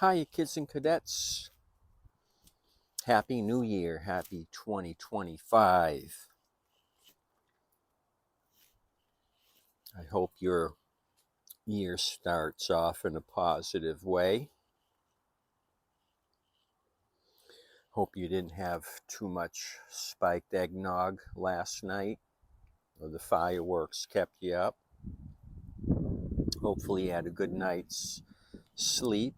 Hi, kids and cadets. Happy New Year. Happy 2025. I hope your year starts off in a positive way. Hope you didn't have too much spiked eggnog last night or the fireworks kept you up. Hopefully, you had a good night's sleep.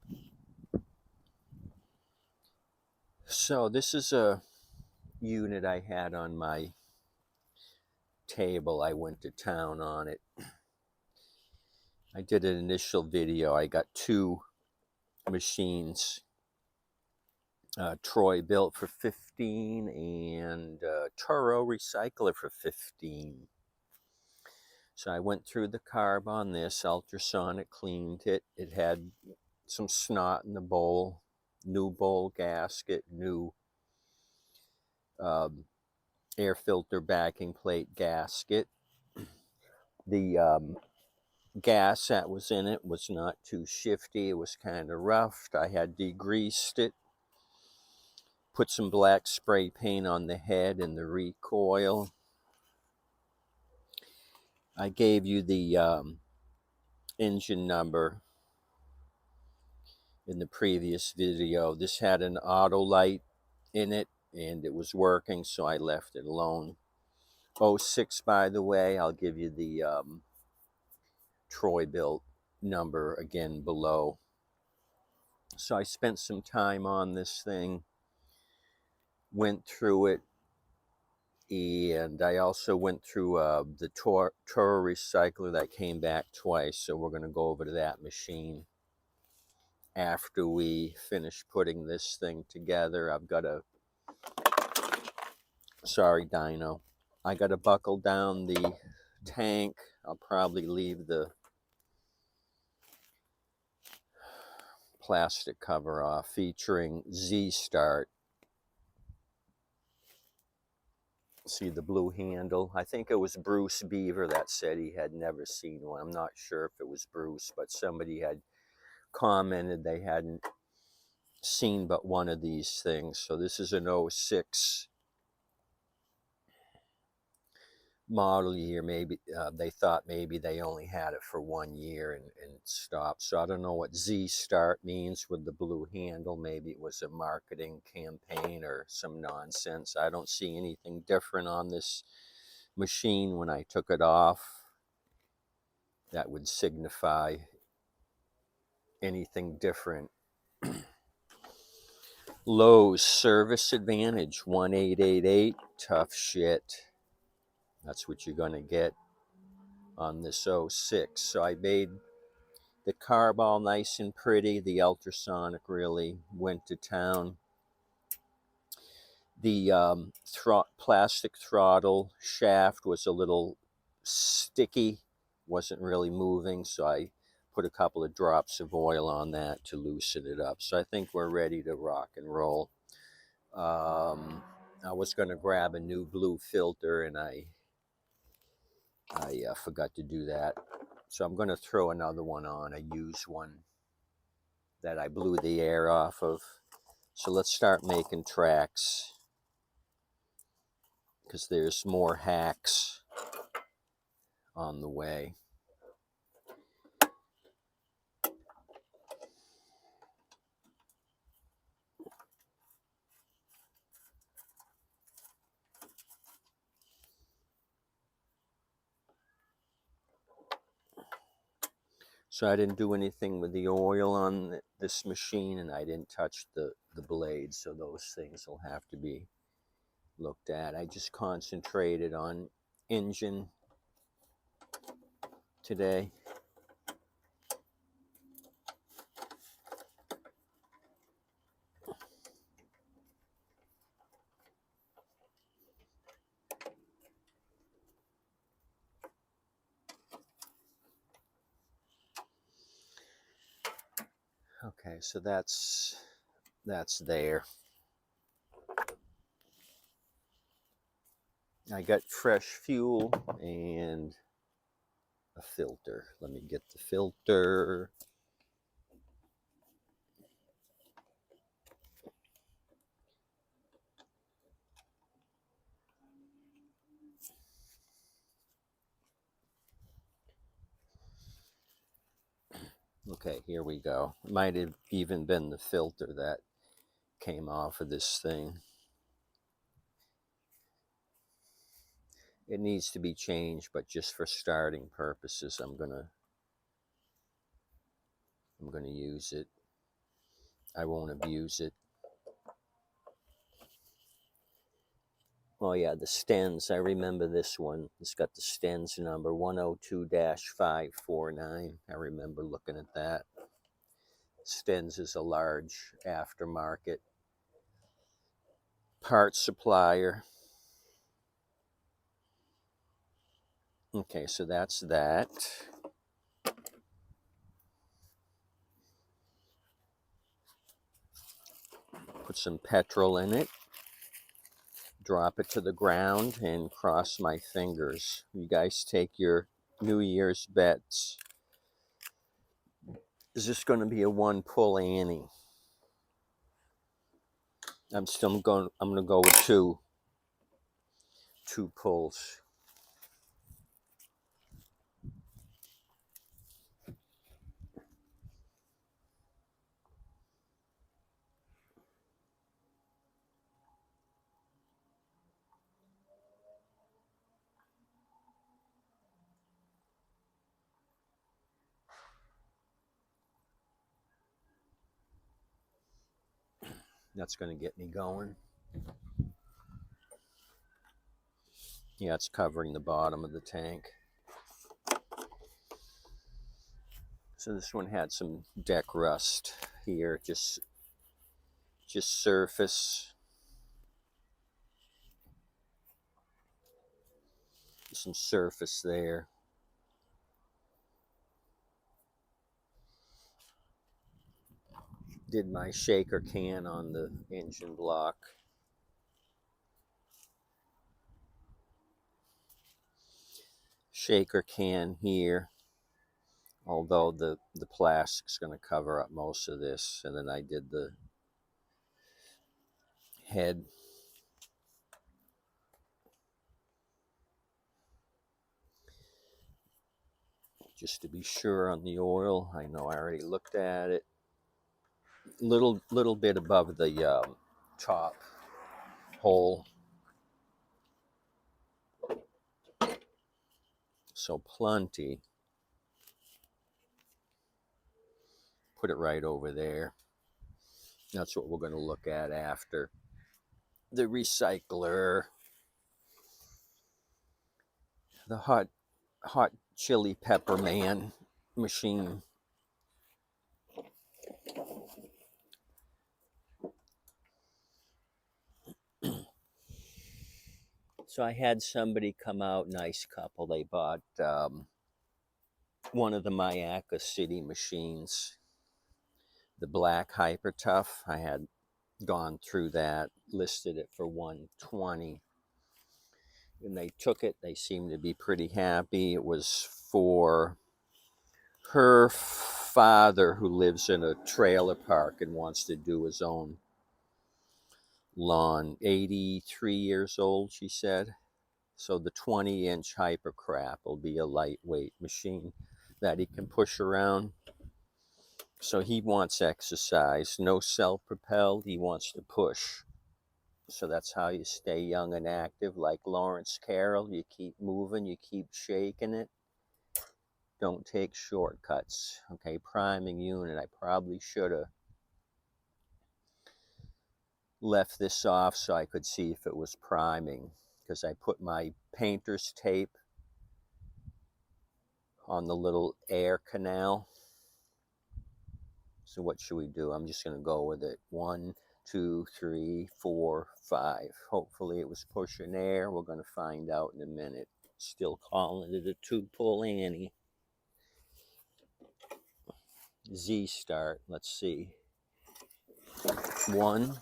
So, this is a unit I had on my table. I went to town on it. I did an initial video. I got two machines, Troy-Bilt for 15 and Toro recycler for 15. So I went through the carb on this, ultrasonic cleaned it. It had some snot in the bowl, new bowl gasket, new air filter backing plate gasket. The gas that was in it was not too shifty. It was kind of roughed. I had degreased it, put some black spray paint on the head and the recoil. I gave you the engine number in the previous video. This had an auto light in it and it was working, so I left it alone. 06, by the way, I'll give you the Troy-Bilt number again below. So I spent some time on this thing, went through it, and I also went through the Toro recycler that came back twice, so we're going to go over to that machine after we finish putting this thing together. I've got to, sorry Dino, I got to buckle down the tank. I'll probably leave the plastic cover off, featuring Z-Start. See the blue handle? I think it was Bruce Beaver that said he had never seen one. I'm not sure if it was Bruce, but somebody had commented they hadn't seen but one of these things. So this is an 06 model year. Maybe they thought maybe they only had it for 1 year and stopped. So I don't know what Z-Start means with the blue handle. Maybe it was a marketing campaign or some nonsense. I don't see anything different on this machine when I took it off that would signify anything different. Lowe's Service Advantage 1888. Tough shit. That's what you're going to get on this 06. So I made the carb all nice and pretty. The ultrasonic really went to town. The plastic throttle shaft was a little sticky, wasn't really moving, so I put a couple of drops of oil on that to loosen it up. So I think we're ready to rock and roll. I was going to grab a new blue filter and I forgot to do that. So I'm going to throw another one on, a used one that I blew the air off of. So let's start making tracks, because there's more hacks on the way. So I didn't do anything with the oil on this machine, and I didn't touch the blades, so those things will have to be looked at. I just concentrated on engine today. Okay, so that's there. I got fresh fuel and a filter. Let me get the filter. Okay, here we go. Might have even been the filter that came off of this thing. It needs to be changed, but just for starting purposes, I'm gonna use it. I won't abuse it. Oh yeah, the Stens. I remember this one. It's got the Stens number 102-549. I remember looking at that. Stens is a large aftermarket parts supplier. Okay, so that's that. Put some petrol in it. Drop it to the ground and cross my fingers. You guys take your New Year's bets. Is this going to be a one pull Annie? I'm going to go with two pulls. That's going to get me going. Yeah, it's covering the bottom of the tank. So this one had some deck rust here, just surface. Some surface there. Did my shaker can on the engine block. Shaker can here, although the plastic's going to cover up most of this. And then I did the head. Just to be sure on the oil. I know I already looked at it. Little bit above the top hole. So plenty. Put it right over there. That's what we're going to look at after. The recycler. The hot chili pepper man machine. So I had somebody come out, nice couple. They bought one of the Mayaka City machines, the black Hyper Tough. I had gone through that, listed it for $120. And they took it. They seemed to be pretty happy. It was for her father, who lives in a trailer park and wants to do his own lawn. 83 years old, she said. So the 20-inch Hyper Crap will be a lightweight machine that he can push around. So he wants exercise, no self-propelled. He wants to push. So that's how you stay young and active, like Lawrence Carroll. You keep moving, you keep shaking it. Don't take shortcuts. Okay, priming unit. I probably should have left this off so I could see if it was priming, because I put my painter's tape on the little air canal. So what should we do? I'm just going to go with it. 1, 2, 3, 4, 5. Hopefully it was pushing air. We're going to find out in a minute. Still calling it a 2-pull Annie. Z start. Let's see. 1.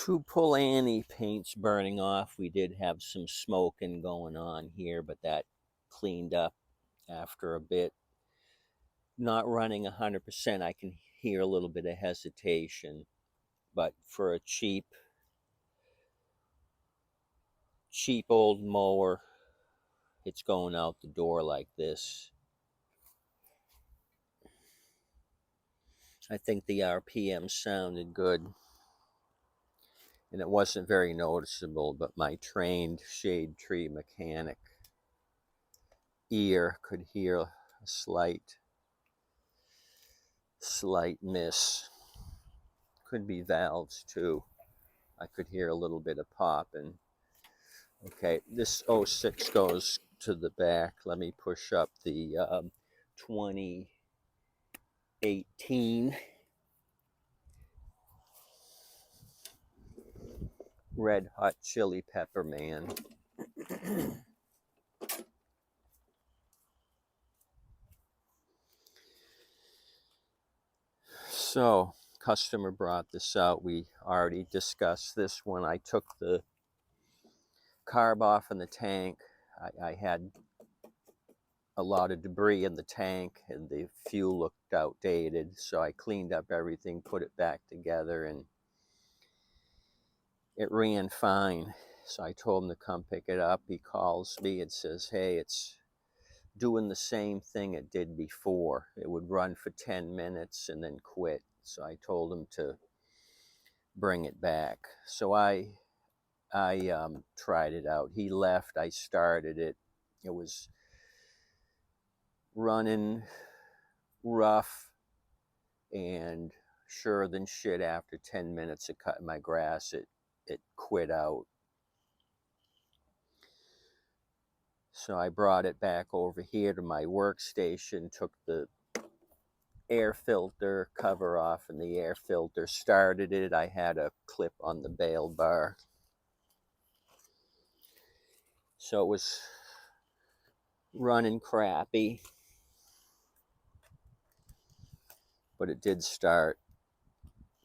two Polanyi paints burning off. We did have some smoking going on here, but that cleaned up after a bit. Not running 100%, I can hear a little bit of hesitation, but for a cheap old mower, it's going out the door like this. I think the RPM sounded good, and it wasn't very noticeable, but my trained shade tree mechanic ear could hear a slight miss. Could be valves too. I could hear a little bit of popping. Okay, this 06 goes to the back. Let me push up the 2018 Red Hot Chili Pepper Man. So, customer brought this out. We already discussed this when I took the carb off in the tank. I had a lot of debris in the tank and the fuel looked outdated, so I cleaned up everything, put it back together, and it ran fine. So I told him to come pick it up. He calls me and says, hey, it's doing the same thing it did before. It would run for 10 minutes and then quit. So I told him to bring it back. So I tried it out. He left. I started it. It was running rough, and sure than shit, after 10 minutes of cutting my grass, it quit out. So I brought it back over here to my workstation, took the air filter cover off and the air filter, started it. I had a clip on the bail bar. So it was running crappy, but it did start.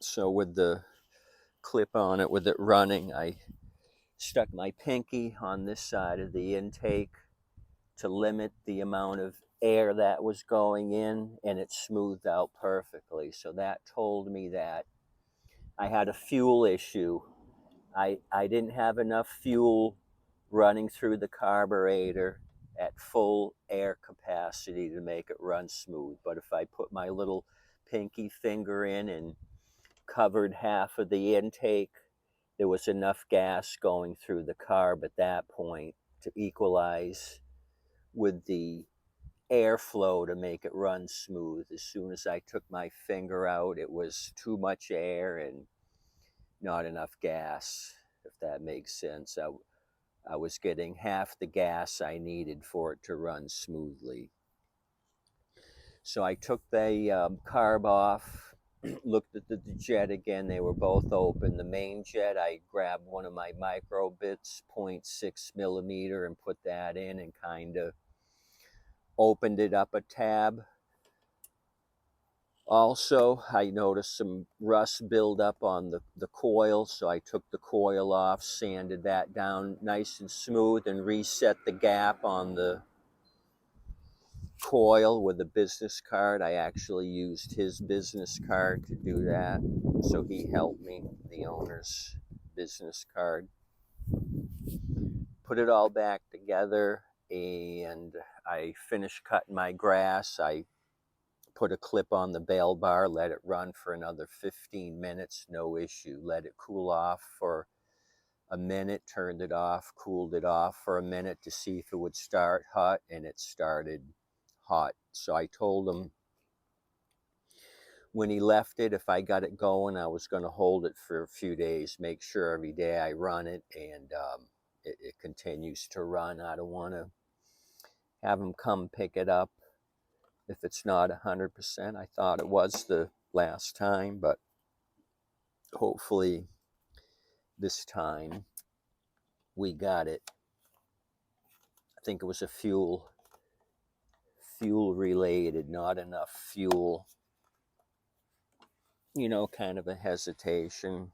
So with the clip on it, with it running, I stuck my pinky on this side of the intake to limit the amount of air that was going in, and it smoothed out perfectly. So that told me that I had a fuel issue. I didn't have enough fuel running through the carburetor at full air capacity to make it run smooth. But if I put my little pinky finger in and covered half of the intake, there was enough gas going through the carb at that point to equalize with the airflow to make it run smooth. As soon as I took my finger out, it was too much air and not enough gas, if that makes sense. I was getting half the gas I needed for it to run smoothly. So I took the carb off, looked at the jet again. They were both open. The main jet, I grabbed one of my micro bits, 0.6 millimeter, and put that in and kind of opened it up a tab. Also, I noticed some rust buildup on the coil, so I took the coil off, sanded that down nice and smooth, and reset the gap on the coil with a business card. I actually used his business card to do that, so he helped me, the owner's business card. Put it all back together, and I finished cutting my grass. I put a clip on the bail bar, let it run for another 15 minutes, no issue. Let it cool off for a minute, turned it off, cooled it off for a minute to see if it would start hot, and it started hot. So I told him when he left it, if I got it going, I was going to hold it for a few days, make sure every day I run it, and it continues to run. I don't want to have him come pick it up if it's not 100%. I thought it was the last time, but hopefully this time we got it. I think it was a fuel related, not enough fuel, kind of a hesitation.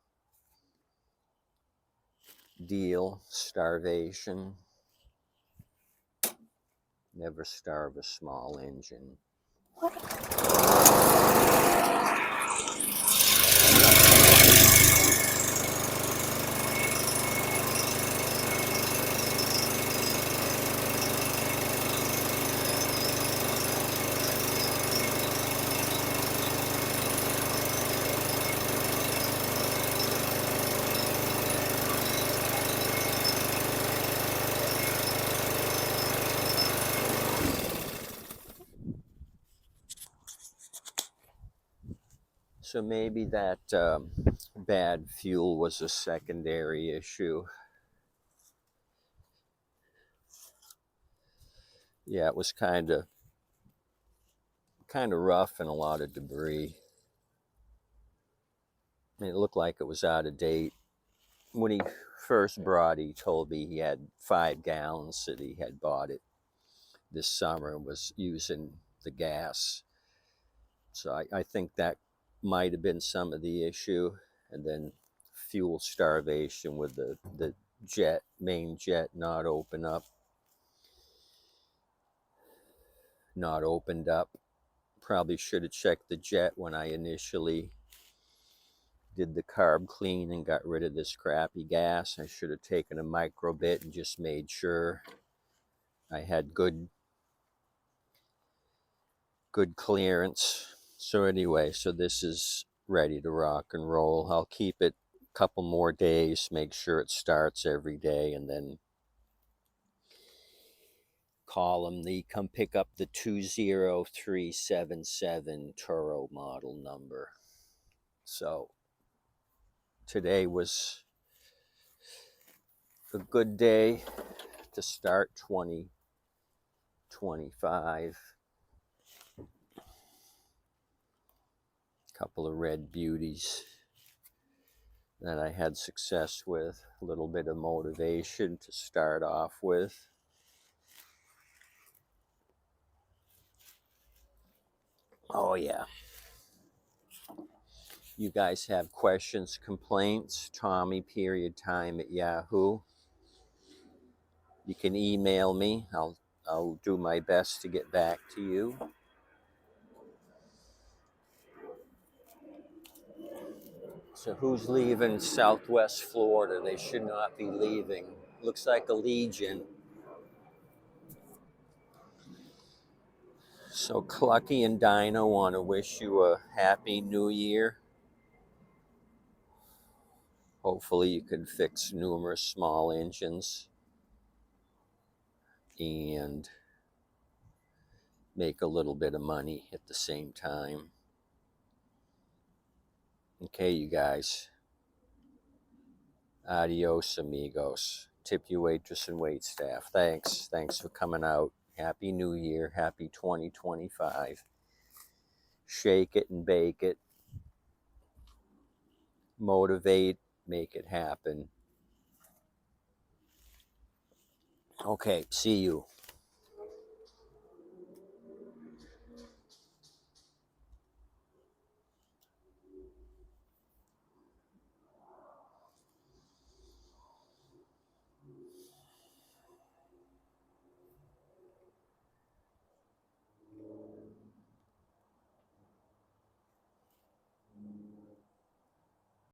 deal, starvation. Never starve a small engine. So maybe that bad fuel was a secondary issue. Yeah, it was kind of rough and a lot of debris. I mean, it looked like it was out of date. When he first brought it, he told me he had 5 gallons that he had bought it this summer and was using the gas. So I think that might have been some of the issue. And then fuel starvation with the jet, main jet not opened up. Probably should have checked the jet when I initially did the carb clean and got rid of this crappy gas. I should have taken a micro bit and just made sure I had good clearance. So anyway, so this is ready to rock and roll. I'll keep it a couple more days, make sure it starts every day, and then call them. They come pick up the 20377 Toro model number. So today was a good day to start 2025. Couple of red beauties that I had success with. A little bit of motivation to start off with. Oh yeah. You guys have questions, complaints, Tommy time at Yahoo. You can email me. I'll do my best to get back to you. So who's leaving Southwest Florida? They should not be leaving. Looks like a Legion. So Clucky and Dino want to wish you a happy new year. Hopefully you can fix numerous small engines and make a little bit of money at the same time. Okay, you guys. Adios, amigos. Tip you waitress and wait staff. Thanks. Thanks for coming out. Happy New Year. Happy 2025. Shake it and bake it. Motivate. Make it happen. Okay, see you.